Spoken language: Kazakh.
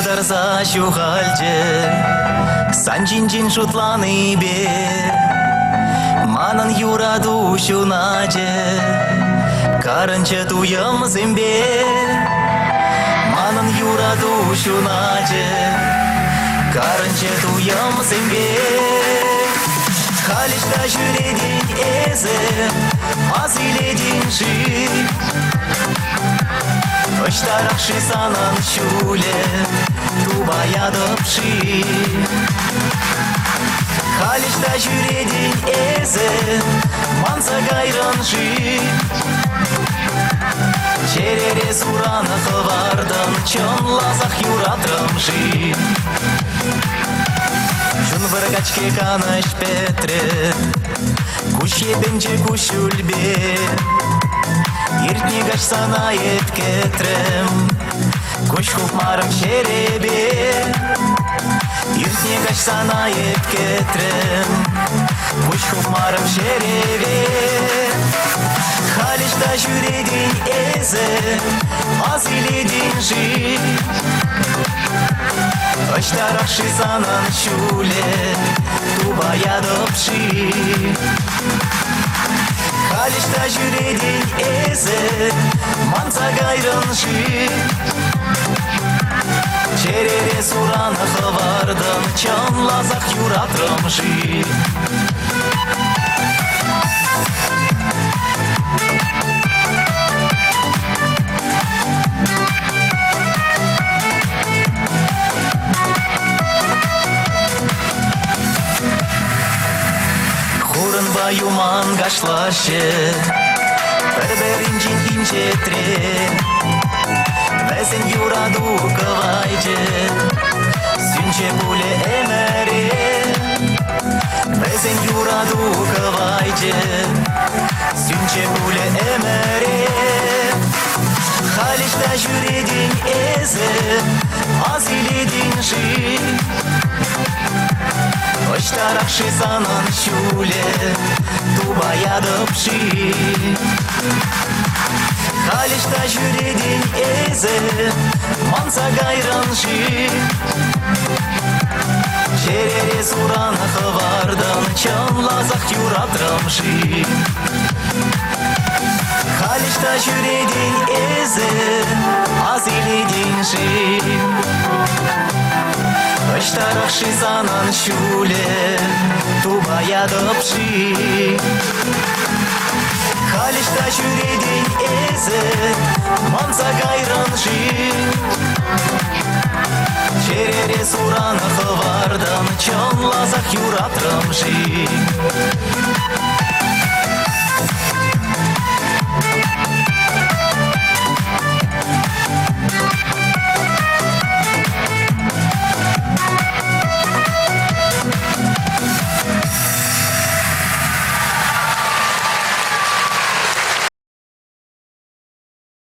зарса шухальче, санчин шутланы бе, манан юра душу наче, каранче туям зембе, манан юра душу наче, каранче туям зембе. Халишта жүреден эзе, азиледен жи, Оштарақшы санан шуле, тубаядып ши. Халишта жүреден эзе, манса гайран жи, Черере сураны қывардан, чон лазақ юратрым жи. Жун выргачке каныш петре, куще бенче кушульбе, Иртне гач сана еткетрем, куш хукмарым шеребе. Иртне гач сана еткетрем, куш хукмарым шеребе. Халишта жүреден эзе, азиледен жи, Оштарақшы санан шуле, тубаядып ши. Халишта жүреден эзе, манса гайрын жи, Черере сураны қывардым, чон лазақ юратрым жи. Юман гашлаще, бір-бірінжен инчетре, Вәзін юраду кывайже, Сүнче пуле эмере. Вәзін юраду кывайже, Сүнче пуле эмере. Халишта жүреден эзе, азиледен жи, Оштарақшы санан шуле, тубаядып ши. Халишта жүреден эзе, манса гайран жи, Черере сураны қывардан, чон лазақ юратрым жи. Халишта жүреден эзе, азиледен жи, Оштарақшы санан шуле, тубаядып ши. Халишта жүреден эзе, манса гайран жи, Черере сураны қывардан, чон лазақ юратрым жи.